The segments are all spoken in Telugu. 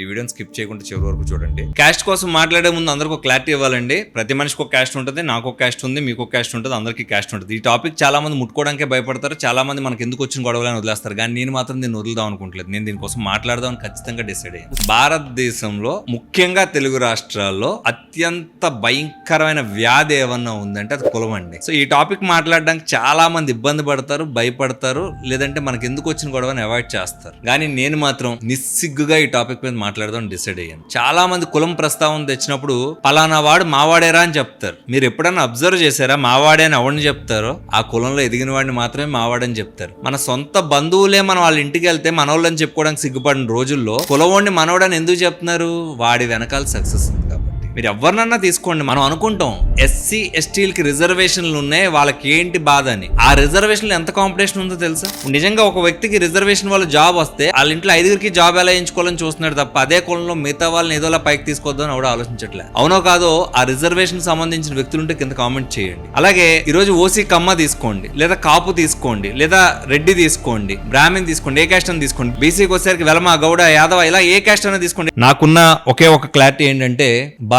ఈ వీడియోని స్కిప్ చేయకుండా చివరి వరకు చూడండి. క్యాస్ట్ కోసం మాట్లాడే ముందు అందరికి ఒక క్లారిటీ ఇవ్వాలండి. ప్రతి మనిషికి ఒక క్యాస్ట్ ఉంటుంది, నాకు ఒక క్యాస్ట్ ఉంది, మీకు ఒక క్యాస్ట్ ఉంటుంది, అందరికీ క్యాస్ట్ ఉంటుంది. ఈ టాపిక్ చాలా మంది ముట్టుకోవడానికే భయపడతారు, చాలా మంది మనకు ఎందుకు వచ్చిన గొడవలని వదిలేస్తారు. కానీ నేను మాత్రం దీన్ని వదులుదాం అనుకుంటలేదు. నేను దీనికోసం మాట్లాడదామని ఖచ్చితంగా డిసైడ్ అయ్యాను. భారతదేశంలో ముఖ్యంగా తెలుగు రాష్ట్రాల్లో అత్యంత భయంకరమైన వ్యాధి ఏమన్నా ఉందంటే అది కులం అండి. సో ఈ టాపిక్ మాట్లాడడానికి చాలా మంది ఇబ్బంది పడతారు, భయపడతారు, లేదంటే మనకు ఎందుకు వచ్చిన గొడవని అవాయిడ్ చేస్తారు. కానీ నేను మాత్రం నిస్సిగ్గుగా ఈ టాపిక్ మీద మాట్లాడదాం డిసైడ్ అయ్యాను. చాలా మంది కులం ప్రస్తావన తెచ్చినప్పుడు పలానా వాడు మావాడేరా అని చెప్తారు. మీరు ఎప్పుడన్నా అబ్జర్వ్ చేశారా? మావాడే అని ఎవరిని చెప్తారో ఆ కులంలో ఎదిగిన వాడిని మాత్రమే మావాడని చెప్తారు. మన సొంత బంధువులే మనం వాళ్ళ ఇంటికి వెళ్తే మనోళ్ళని చెప్పుకోవడానికి సిగ్గుపడిన రోజుల్లో కులవాడిని మనోడని ఎందుకు చెప్తున్నారు? వాడి వెనకాల సక్సెస్ ఉంది కాబట్టి. మీరు ఎవరినన్నా తీసుకోండి, మనం అనుకుంటాం ఎస్సీ ఎస్టీలకి రిజర్వేషన్లు ఉన్నాయి, వాళ్ళకి ఏంటి బాధ అని. ఆ రిజర్వేషన్లు ఎంత కాంపిటీషన్ ఉందో తెలుసా? నిజంగా ఒక వ్యక్తికి రిజర్వేషన్ వల్ల జాబ్ వస్తే వాళ్ళ ఇంట్లో 5గురికి జాబ్ ఎలా ఎంచుకోవాలని చూస్తున్నాడు తప్ప అదే కులంలో మిగతా వాళ్ళని ఏదోలా పైకి తీసుకొద్దామని ఎవడో ఆలోచించట్లేదు. అవునో కాదో ఆ రిజర్వేషన్ సంబంధించిన వ్యక్తులుంటే కింద కామెంట్ చేయండి. అలాగే ఈరోజు ఓసీ కమ్మ తీసుకోండి, లేదా కాపు తీసుకోండి, లేదా రెడ్డి తీసుకోండి, బ్రాహ్మణ్ తీసుకోండి, ఏ క్యాస్ట్ అని తీసుకోండి, బీసీకి వచ్చేసరికి వెలమ, గౌడ, యాదవ, ఇలా ఏ క్యాస్ట్ అయినా తీసుకోండి. నాకున్న ఒకే ఒక క్లారిటీ ఏంటంటే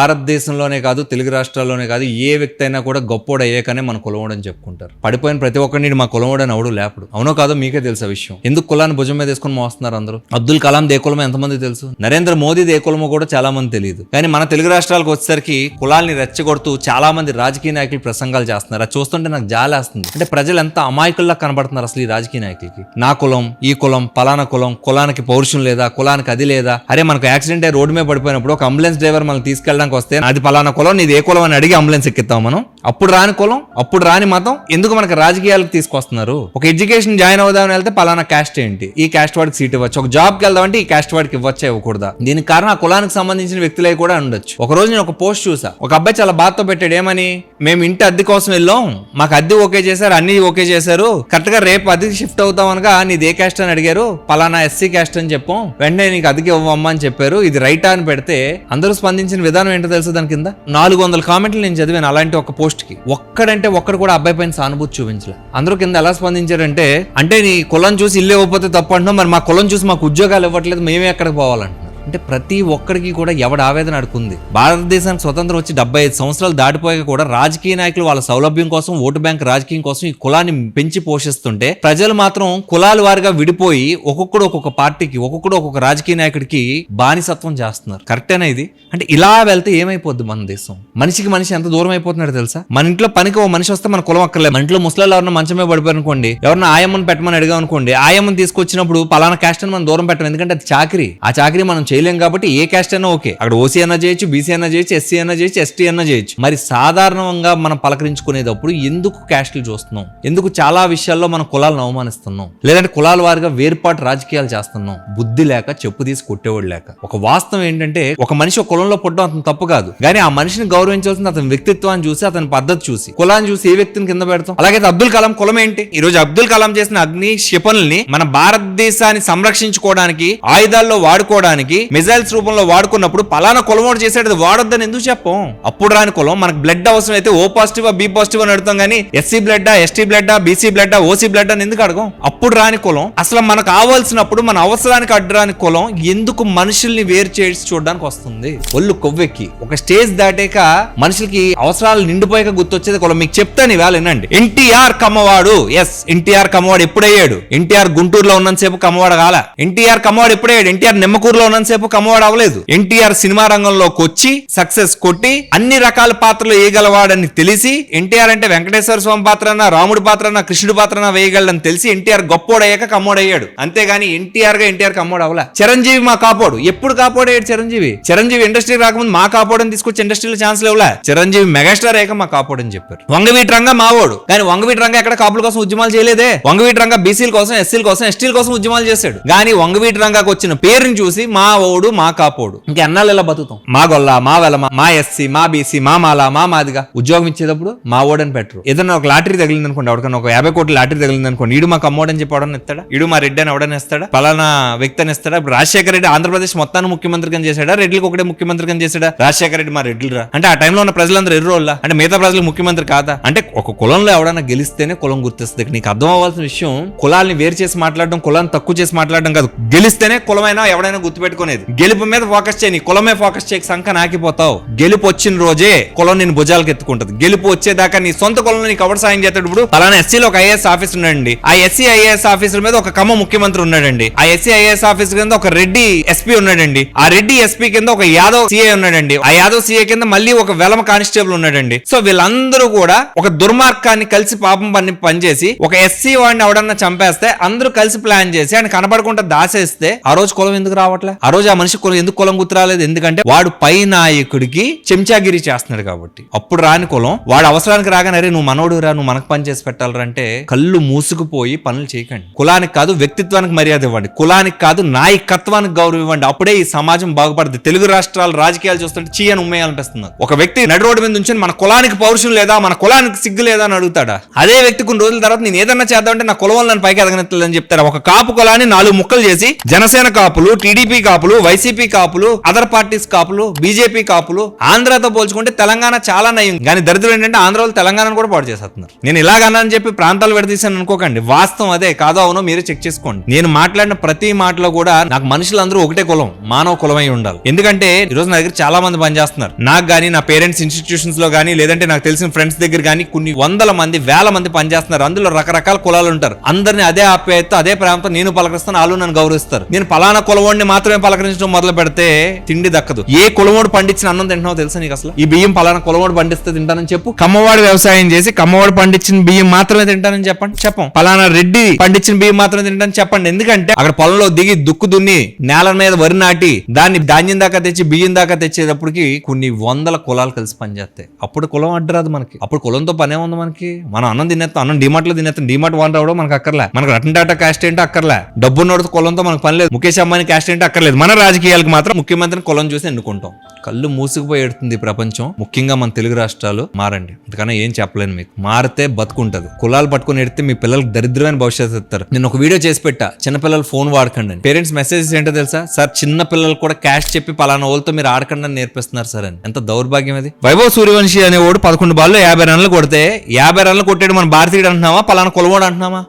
భారతదేశంలోనే కాదు, తెలుగు రాష్ట్రాల్లోనే కాదు, ఏ వ్యక్తి అయినా కూడా గొప్పోడు అయ్యాకనే మన కులమోడని చెప్పుకుంటారు. పడిపోయిన ప్రతి ఒక్కరిని మా కులమోడని అవడు లేపడు. అవునో కాదో మీకే తెలుసా విషయం. ఎందుకు కులాన్ని భుజం మీద వేసుకొని మోస్తున్నారు అందరూ? అబ్దుల్ కలాం దే కులమో ఎంతమంది తెలుసు? నరేంద్ర మోదీ దే కులమో కూడా చాలా మంది తెలియదు. కానీ మన తెలుగు రాష్ట్రాలకు వచ్చేసరికి కులాల్ని రెచ్చగొడుతూ చాలా మంది రాజకీయ నాయకులు ప్రసంగాలు చేస్తున్నారు. అది చూస్తుంటే నాకు జాలేస్తుంది. అంటే ప్రజలు ఎంత అమాయకుల్లా కనబడుతున్నారు అసలు ఈ రాజకీయ నాయకులకి. నా కులం, ఈ కులం, పలానా కులం, కులానికి పౌరుషం లేదా, కులానికి అది లేదా. అరే మనకు యాక్సిడెంట్ అయ్యి రోడ్డు మీద పడిపోయినప్పుడు ఒక అంబులెన్స్ డ్రైవర్ మనం తీసుకెళ్ళడానికి వస్తే అది పలానా కులం, నీది ఏ కులం అని అడిగి అంబులెన్స్ ఎక్కిస్తాం మనం. అప్పుడు రాని కులం, అప్పుడు రాని మతం ఎందుకు మనకు రాజకీయాలకు తీసుకొస్తున్నారు? ఒక ఎడ్యుకేషన్ జాయిన్ అవుదామని వెళ్తే పలానా క్యాస్ట్ ఏంటి, ఈ క్యాస్ట్ వాడికి సీట్ ఇవ్వచ్చు. ఒక జాబ్కి వెళ్దామంటే ఈ క్యాస్ట్ వాడికి ఇవ్వచ్చా, ఇవ్వకూడదా? దీనికి కారణం ఆ కులానికి సంబంధించిన వ్యక్తులే కూడా ఉండొచ్చు. ఒక రోజు నేను ఒక పోస్ట్ చూసా, ఒక అబ్బాయి చాలా బాధతో పెట్టాడు. ఏమని? మేము ఇంటి అద్దె కోసం వెళ్ళాం, మాకు అద్దె ఓకే చేశారు, అన్ని ఓకే చేశారు, కరెక్ట్ గా రేపు అద్దెకి షిఫ్ట్ అవుతాం అనగా నీది ఏ క్యాస్ట్ అని అడిగారు, పలానా ఎస్సీ క్యాస్ట్ అని చెప్పాం, వెంటనే నీకు అద్దెకి ఇవ్వమ్మా అని చెప్పారు, ఇది రైటా అని పెడితే అందరూ స్పందించిన విధానం ఏంటో తెలుసు? దాని కింద 400 కామెంట్లు నేను చదివాను అలాంటి ఒక పోస్ట్ కి. ఒక్కడంటే ఒక్కడు కూడా అబ్బాయి పైన సానుభూతి చూపించలే. అందరూ కింద ఎలా స్పందించారంటే, అంటే నీ కులం చూసి ఇల్లు ఇవ్వకపోతే తప్పు అంటున్నాం, మరి మా కులం చూసి మాకు ఉద్యోగాలు ఇవ్వట్లేదు, మేమే ఎక్కడికి పోవాలంటున్నారు. అంటే ప్రతి ఒక్కడికి కూడా ఎవడ ఆవేదన అడుకుంది. భారతదేశానికి స్వతంత్రం వచ్చి 75 సంవత్సరాలు దాటిపోయాక కూడా రాజకీయ నాయకులు వాళ్ళ సౌలభ్యం కోసం, ఓటు బ్యాంక్ రాజకీయం కోసం ఈ కులాన్ని పెంచి పోషిస్తుంటే ప్రజలు మాత్రం కులాల వారిగా విడిపోయి ఒక్కొక్కడు ఒక్కొక్క పార్టీకి, ఒక్కొక్కడు ఒక్కొక్క రాజకీయ నాయకుడికి బానిసత్వం చేస్తున్నారు. కరెక్టేనా ఇది? అంటే ఇలా వెళ్తే ఏమైపోద్ది మన దేశం? మనిషికి మనిషి ఎంత దూరం అయిపోతున్నాడు తెలుసా? మన ఇంట్లో పనికి ఓ మనిషి వస్తే మన కులం అక్కర్లేదు. మన ఇంట్లో ముసలాళ్ళు ఎవరన్నా మంచమే పడిపోయారు అనుకోండి, ఎవరన్నా ఆయమ్మని పెట్టమని అడిగాం అనుకోండి, ఆయమ్మని తీసుకొచ్చినప్పుడు పలానా క్యాస్ట్ అని మనం దూరం పెట్టం. ఎందుకంటే అది చాకరీ. ఆ చాకరీ మనం చేయలేం కాబట్టి ఏ క్యాస్ట్ అయినా ఓకే. అక్కడ ఓసీ అన్నా చేయొచ్చు, బీసీ అన్నా చేయొచ్చు, ఎస్సీ అన్నా చేయొచ్చు, ఎస్టీ అన్నా చేయొచ్చు. మరి సాధారణంగా మనం పలకరించుకునేటప్పుడు ఎందుకు క్యాస్టులు చూస్తున్నాం? ఎందుకు చాలా విషయాల్లో మనం కులాలను అవమానిస్తున్నాం? లేదంటే కులాల వారిగా వేర్పాటు రాజకీయాలు చేస్తున్నాం? బుద్ధి లేక, చెప్పు తీసి కొట్టేవాడు లేక. ఒక వాస్తవం ఏంటంటే, ఒక మనిషి ఒక కులంలో పుట్టడం అతను తప్పు కాదు, కానీ ఆ మనిషిని గౌరవించాల్సింది అతని వ్యక్తిత్వాన్ని చూసి, అతని పద్ధతి చూసి. కులాన్ని చూసి ఏ వ్యక్తిని కింద పెడతాం? అలాగే అబ్దుల్ కలాం కులం ఏంటి? ఈ రోజు అబ్దుల్ కలాం చేసిన అగ్ని క్షిపణుల్ని మన భారతదేశాన్ని సంరక్షించుకోవడానికి, ఆయుధాల్లో వాడుకోవడానికి, మిజైల్స్ రూపంలో వాడుకున్నప్పుడు పలానా కులమోడు చేసేది వాడొద్దని ఎందుకు చెప్పం? అప్పుడు రాని కులం మనకు బ్లడ్ అవసరం అయితే ఓ పాజిటివ్ బి పాజిటివ్ అని అడుగుతాం, కానీ SC blood, ST blood, BC blood, OC blood అని ఎందుకు అడగం? అప్పుడు రాని కులం అసలు మనకు కావాల్సినప్పుడు మన అవసరానికి అడ్డురాని కులం ఎందుకు మనుషుల్ని వేరు చేసి చూడడానికి వస్తుంది? ఒళ్ళు కొవ్వెక్కి ఒక స్టేజ్ దాటాక మనుషులకి అవసరాలు నిండిపోయాక గుర్తొచ్చేది కులం. మీకు చెప్తాను ఇవాళ వినండి. ఎన్టీఆర్ కమ్మవాడు. ఎస్, ఎన్టీఆర్ కమ్మవాడు ఎప్పుడయ్యాడు? ఎన్టీఆర్ గుంటూరులో ఉన్నంతసేపు కమ్మవాడు కాల. ఎన్టీఆర్ కమ్మవాడు ఎప్పుడయ్యాడు? ఎన్టీఆర్ నిమ్మకూరులో ఉన్నంతసేపు కమ్మవాడు అవ్వలేదు. ఎన్టీఆర్ సినిమా రంగంలోకి వచ్చి సక్సెస్ కొట్టి అన్ని రకాల పాత్రలు వేయగలవాడని తెలిసి, ఎన్టీఆర్ అంటే వెంకటేశ్వర స్వామి పాత్రనా, రాముడి పాత్రనా, కృష్ణుడి పాత్రనా వేయగలడని తెలిసి ఎన్టీఆర్ గొప్పోడయ్యాక కమ్మోడయ్యాడు. అంతేగాని ఎన్టీఆర్ గా ఎన్టీఆర్ కమ్మోడు అవలా. చిరంజీవి మా కాపోడు. ఎప్పుడు కాపోడయ్యాడు చిరంజీవి? చిరంజీవి ఇండస్ట్రీకి రాకముందు మా కాపోడని తీసుకొచ్చి ఇండస్ట్రీలో ఛాన్స్ లేవులా. చిరంజీవి మెగాస్టార్ అయ్యాక మా కాపోడని చెప్పారు. వంగవీటి రంగా మావోడు, కానీ వంగవీటి రంగా ఎక్కడ కాపుల కోసం ఉద్యమాలు చేయలేదే. వంగవీటి రంగా బీసీల కోసం, ఎస్సీల కోసం, ఎస్టీల కోసం ఉద్యమాలు చేశాడు. కానీ వంగవీటి రంగాకు వచ్చిన పేరుని చూసి మా ఓడు, మా కాపోడు, ఇంకా ఎన్నాళ్ళు ఇలా బతుకుతాం? మా గొల్ల, మా వెలమ, మా ఎస్సీ, మా బీసీ, మా మాల, మా మాదిగా. ఉద్యోగం ఇచ్చేటప్పుడు మా ఓడని పెట్టరు. ఏదన్నా ఒక లాటరీ తగిలింది అనుకోండి, ఎవరికన్నా ఒక 50 కోట్ల లాటరీ తగిలింది అనుకోండి, ఈడు మా కమ్మోడని చెప్పి అవడని ఇస్తాడా? ఈడు మా రెడ్డి అని అవడని ఇస్తాడా? పలానా వ్యక్తి అని ఇస్తాడా? ఇప్పుడు రాజశేఖర రెడ్డి ఆంధ్రప్రదేశ్ మొత్తాన్ని ముఖ్యమంత్రిగా చేశాడా? రెడ్డికి ఒకటే ముఖ్యమంత్రిగా చేశాడా? రాజశేఖర రెడ్డి మా రెడ్డిరా అంటే ఆ టైంలో ఉన్న ప్రజలందరూ ఎర్రోళ్ళ అంటే మిగతా ప్రజలకు ముఖ్యమంత్రి కాదా? అంటే ఒక కులంలో ఎవడన్నా గెలిస్తేనే కులం గుర్తిస్తుంది. నీకు అర్థం అవ్వాల్సిన విషయం, కులాల్ని వేరు చేసి మాట్లాడడం, కులాన్ని తక్కువ చేసి మాట్లాడడం కాదు. గెలిస్తేనే కులమైనా ఎవడైనా గుర్తుపెట్టుకుని చెప్పుకునేది. గెలుపు మీద ఫోకస్ చేయి, నీ కులమే ఫోకస్ చేయక సంఖ నాకిపోతావు. గెలుపు వచ్చిన రోజే కులం నేను భుజాలకు ఎత్తుకుంటది. గెలుపు వచ్చేదాకా నీ సొంత కులంలో నీకు ఎవరు సాయం చేస్తాడు? ఇప్పుడు అలానే ఎస్సీలో ఒక ఐఏఎస్ ఆఫీసర్ ఉన్నాడండి. ఆ ఎస్సీ ఐఏఎస్ ఆఫీసర్ మీద ఒక కమ్మ ముఖ్యమంత్రి ఉన్నాడండి. ఆ ఎస్సీ ఐఏఎస్ ఆఫీసర్ కింద ఒక రెడ్డి ఎస్పీ ఉన్నాడండి. ఆ రెడ్డి ఎస్పీ కింద ఒక యాదవ్ సిఐ ఉన్నాడండి. ఆ యాదవ్ సిఐ కింద మళ్ళీ ఒక వెలమ కానిస్టేబుల్ ఉన్నాడండి. సో వీళ్ళందరూ కూడా ఒక దుర్మార్గాన్ని కలిసి పాపం పనిచేసి ఒక ఎస్సీ వాడిని ఎవడన్నా చంపేస్తే అందరూ కలిసి ప్లాన్ చేసి ఆయన కనపడకుండా దాసేస్తే ఆ రోజు కులం ఎందుకు రావట్లే? ఆ రోజు ఆ మనిషి కులం ఎందుకు కులం గుర్తు రాలేదు? ఎందుకంటే వాడు పై నాయకుడికి చెంచాగిరి చేస్తున్నాడు కాబట్టి. అప్పుడు రాని కులం వాడు అవసరానికి రాగానే అరే నువ్వు మనోడు రా, నువ్వు మనకు పని చేసి పెట్టాలరా అంటే కళ్ళు మూసుకుపోయి పనులు చేయకండి. కులానికి కాదు వ్యక్తిత్వానికి మర్యాద ఇవ్వండి. కులానికి కాదు నాయకత్వానికి గౌరవం ఇవ్వండి. అప్పుడే ఈ సమాజం బాగుపడుతుంది. తెలుగు రాష్ట్రాల రాజకీయాలు చూస్తుంటే చీయని ఉమ్మేయాలనిపిస్తుంది. ఒక వ్యక్తి నడి రోడ్డు మీద నుంచి మన కులానికి పౌరుషం లేదా, మన కులానికి సిగ్గు లేదా అని అడుగుతాడా? అదే వ్యక్తి కొన్ని రోజుల తర్వాత నేను ఏదన్నా చేద్దామంటే నా కులం వల్ల పైకి ఎదగనట్లేదని చెప్తారా? ఒక కాపు కులాన్ని 4 ముక్కలు చేసి జనసేన కాపులు, టీడీపీ కాపులు, వైసీపీ కాపులు, అదర్ పార్టీస్ కాపులు, బీజేపీ కాపులు, ఆంధ్రాతో పోల్చుకుంటే తెలంగాణ చాలా నయం. కానీ దరిద్రం ఏంటంటే ఆంధ్రాలో తెలంగాణను కూడా పాడు చేస్తున్నారు. నేను ఇలాగన్నానని చెప్పి ప్రాంతాలు విడదీశాను అనుకోకండి. వాస్తవం అదే, కాదో అవునో మీరే చెక్ చేసుకోండి. నేను మాట్లాడిన ప్రతి మాటలో కూడా నాకు మనుషులందరూ ఒకటే కులం, మానవ కులమై ఉండాలి. ఎందుకంటే ఈ రోజు నా దగ్గర చాలా మంది పనిచేస్తున్నారు. నాకు గానీ, నా పేరెంట్స్ ఇన్స్టిట్యూషన్స్ లో గానీ, లేదంటే నాకు తెలిసిన ఫ్రెండ్స్ దగ్గర గానీ కొన్ని వందల మంది, వేల మంది పనిచేస్తున్నారు. అందులో రకరకాల కులాలు ఉంటారు. అందరిని అదే ఆప్యాయత, అదే ప్రేమతో నేను పలకరిస్తాను, వాళ్ళు నన్ను గౌరవిస్తారు. నేను పలానా కులవాడిని మాత్రమే పలకరించడం మొదలు పెడితే తిండి దక్కదు. ఏ కులవాడు పండించిన అన్నం తింటున్నావు తెలుసా నీకు? అసలు ఈ బియ్యం పలానా కులవాడు పండిస్తే తింటానని చెప్పు. కమ్మవాడు వ్యవసాయం చేసి కమ్మవాడు పండించిన బియ్యం మాత్రమే తింటానని చెప్పండి. చెప్పం. పలానా రెడ్డి పండించిన బియ్యం మాత్రమే తింటానని చెప్పండి. ఎందుకంటే అక్కడ పొలంలో దిగి దుక్కు దున్ని నేల మీద వరి నాటి దాన్ని ధాన్యం దాకా తెచ్చి బియ్యం దాకా తెచ్చేటప్పటికి కొన్ని వందల కులాలు కలిసి పనిచేస్తాయి. అప్పుడు కులం అడ్డరాదు మనకి. అప్పుడు కులంతో పనే ఉంది మనకి. మనం అన్నం తినేస్తాం, అన్నం డిమార్ట్ లో తినేస్తాం. డిమార్ట్ వాన్ రావడం మనకు అక్కర్లే. మనకు రతన్ టాటా క్యాస్ట్ ఏంటో అక్కర్లే. డబ్బున్నోడితో కులంతో మనకు పని లేదు. ముఖేష్ అంబానీ క్యాస్ట్ ఏంటో అక్కర్లేదు. మన రాజకీయాలకు మాత్రం ముఖ్యమంత్రిని కులం చూసి ఎన్నుకుంటాం. కళ్ళు మూసుకుపోయి ఎడుతుంది ప్రపంచం. ముఖ్యంగా మన తెలుగు రాష్ట్రాలు మారండి. అందుకని ఏం చెప్పలేను మీకు. మారితే బతుకుంటది. కులాలు పట్టుకుని ఎడితే మీ పిల్లలకు దరిద్రమైన భవిష్యత్తు ఇస్తారు. నేను ఒక వీడియో చేసి పెట్టా, చిన్నపిల్లలు ఫోన్ వాడకండి అని. పేరెంట్స్ మెసేజెస్ ఏంటో తెలుసా? సార్ చిన్న పిల్లలు కూడా క్యాష్ చెప్పి పలానా వాళ్ళతో మీరు ఆడకండి అని నేర్పిస్తున్నారు సార్ అని. ఎంత దౌర్భాగ్యం అది. వైభవ్ సూర్యవంశీ అనేవాడు 11 బాల్లో 50 రన్లు కొడితే 50 రన్లు కొట్టాడు మన భారతీయుడు అంటున్నావా, పలానా కులవాడు అంటున్నావా?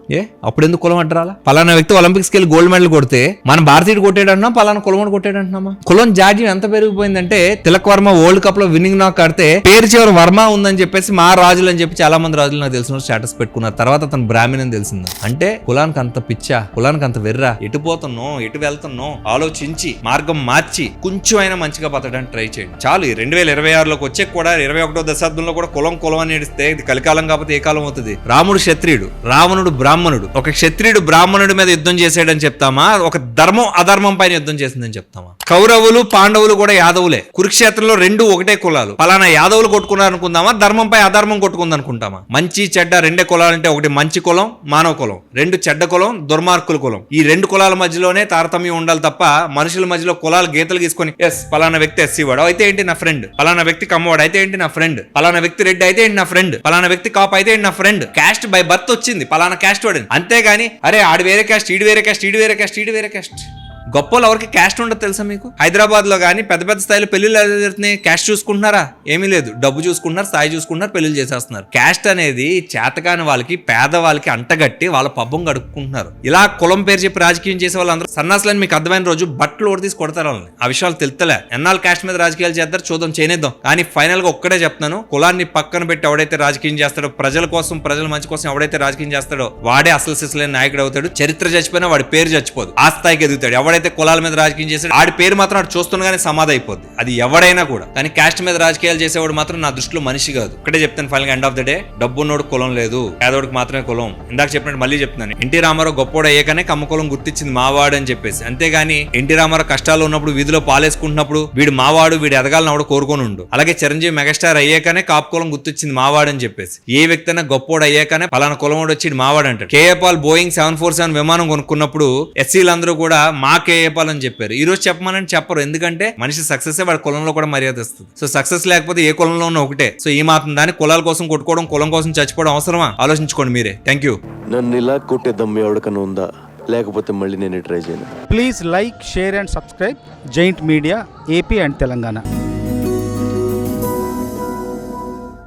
అప్పుడు ఎందుకు కులం అంటారా? పలానా వ్యక్తి ఒలింపిక్స్ కి గోల్డ్ మెడల్ కొడితే మన భారతీయుడు కొట్టాడు అంటున్నా, పలానా కులవాడు కొట్టాడు అంటున్నామా? కులం జాడ్యం ఎంత పెరిగిపోయిందంటే తిలక్ వర్మ వరల్డ్ కప్ లో విన్నింగ్ నాక్ ఆడితే పేరు చివరి వర్మ ఉందని చెప్పేసి మా రాజులు అని చెప్పి చాలా మంది రాజులు నాకు తెలిసిన స్టేటస్ పెట్టుకున్నారు. తర్వాత అతను బ్రాహ్మణ్ అని తెలిసింది. అంటే కులానికి అంత పిచ్చా, కులానికి అంత వెర్రా? ఎటు పోతున్నాం, ఎటు వెళ్తున్నాం ఆలోచించి మార్గం మార్చి కొంచెం అయినా మంచిగా బతకడానికి ట్రై చేయండి. చాలు. 2026లోకి వచ్చే కూడా 21వ దశాబ్దంలో కూడా కులం కులం అని ఏడిస్తే ఇది కలికాలం కాకపోతే ఏ కాలం అవుతుంది? రాముడు క్షత్రియుడు, రావణుడు బ్రాహ్మణుడు. ఒక క్షత్రియుడు బ్రాహ్మణుడి మీద యుద్ధం చేసాడని చెప్తామా? ఒక ధర్మం అధర్మం పైన యుద్ధం చేసిందని చెప్తామా? కౌరవులు పాండవులు కూడా యాదవులే. కురుక్షేత్రంలో 2 ఒకటే కులాలు. పలానా యాదవులు కొట్టుకున్నారు అనుకుందామా, ధర్మంపై అధర్మం కొట్టుకుంది అనుకుంటామా? మంచి చెడ్డ 2 కులాలంటే ఒకటి మంచి కులం మానవ కులం, 2 చెడ్డ కులం దుర్మార్గుల కులం. ఈ 2 కులాల మధ్యలోనే తారతమ్యం ఉండాలి తప్ప మనుషుల మధ్యలో కులాలు గీతలు గీసుకొని ఎస్ పలానా వ్యక్తి ఎస్సీ వాడు అయితే ఏంటి నా ఫ్రెండ్, పలానా వ్యక్తి కమ్మవాడు అయితే ఏంటి నా ఫ్రెండ్, పలానా వ్యక్తి రెడ్డి అయితే ఏంటి నా ఫ్రెండ్, పలానా వ్యక్తి కాపు అయితే ఏంటి నా ఫ్రెండ్. క్యాస్ట్ బై బర్త్ వచ్చింది పలానా క్యాస్ట్ వాడు. అంతేగాని అరే ఆడు వేరే క్యాస్ట్, ఈడు వేరే క్యాస్ట్, ఈడు వేరే క్యాస్ట్, ఈడు వేరే క్యాస్ట్. గొప్పలు ఎవరికి క్యాస్ట్ ఉండదు తెలుసా మీకు? హైదరాబాద్ లో కానీ పెద్ద పెద్ద స్థాయిలో పెళ్లిళ్ళు జరుగుతున్నాయి. క్యాస్ట్ చూసుకుంటున్నారా? ఏమీ లేదు. డబ్బు చూసుకుంటున్నారు, స్థాయి చూసుకుంటున్నారు, పెళ్లిళ్ళు చేసేస్తున్నారు. క్యాస్ట్ అనేది చేతకాని వాళ్ళకి, పేదవాళ్ళకి అంటగట్టి వాళ్ళ పబ్బం గడుపుకుంటున్నారు. ఇలా కులం పేరు చెప్పి రాజకీయం చేసే వాళ్ళందరూ సన్నాసులని మీకు అర్థమైన రోజు బట్టలు ఓడి తీసి కొడతారు వాళ్ళని. ఆ విషయాలు తెలుస్తలే. ఎన్నాళ్ళు క్యాస్ట్ మీద రాజకీయాలు చేస్తారు చూద్దాం, చేయనిద్దాం. కానీ ఫైనల్ గా ఒక్కడే చెప్తున్నాను, కులాన్ని పక్కన పెట్టి ఎవడైతే రాజకీయం చేస్తాడో, ప్రజల కోసం ప్రజల మంచి కోసం ఎవడైతే రాజకీయం చేస్తాడో వాడే అసలు సిసలైన నాయకుడు అవుతాడు. చరిత్ర చచ్చిపోయినా వాడి పేరు చచ్చిపోదు. ఆ స్థాయికి ఎదుగుతాడు. ఎవడైతే కులాల మీద రాజకీయం చేసాడు ఆడి పేరు మాత్రం అటు చూస్తుండగానే సమాధి అయిపోద్ది. అది ఎవడైనా కూడా. కానీ క్యాస్ట్ మీద రాజకీయాలు చేసేవాడు మాత్రం నా దృష్టిలో మనిషి కాదు. ఒకటే చెప్తాను ఫైనల్ గా ఎండ్ ఆఫ్ ద డే, డబ్బున్నోడు కులం లేదు, పేదోడికి మాత్రమే కులం. ఇందాక చెప్పినట్టు మళ్ళీ చెప్తున్నాను, ఎన్టీ రామారావు గొప్పోడు అయ్యాకనే కమ్మ కులం గుర్తించింది మావాడు అని చెప్పేసి. అంతేగాని ఎన్టీ రామారావు కష్టాలు ఉన్నప్పుడు వీధిలో పాలేసుకుంటున్నప్పుడు వీడు మావాడు, వీడు ఎదగాలని ఎవడు కోరుకొని ఉండు. అలాగే చిరంజీవి మెగాస్టార్ అయ్యాకనే కాపు కులం గుర్తించింది మావాడు అని చెప్పేసి. ఏ వ్యక్తి అయినా గొప్పోడు అయ్యాకనే పలానా కులం వచ్చి మావాడు అంటాడు. కేఏ పాల్ బోయింగ్ 747 విమానం కొనుక్కున్నప్పుడు ఎస్సీలందరూ కూడా మా కేఏ పాల్ అని చెప్పారు. ఈ రోజు చెప్పమని చెప్పరు. ఎందుకంటే మనిషి సక్సెస్ వాడి కులంలో కూడా మర్యాద ఇస్తుంది. సో సక్సెస్ లేకపోతే ఏ కులంలో ఉన్న ఒకటే. సో ఈ మాత్రం దాన్ని కులాల కోసం కొట్టుకోవడం, కులం కోసం చచ్చిపోవడం అవసరమా? ఆలోచించుకోండి మీరే. Thank you. నన్ను ఇలా కొట్టే దమ్ము ఎవరికన్నా ఉందా? లేకపోతే మళ్ళీ నేను ట్రై చేయను. Please like, share and subscribe giant media AP and Telangana.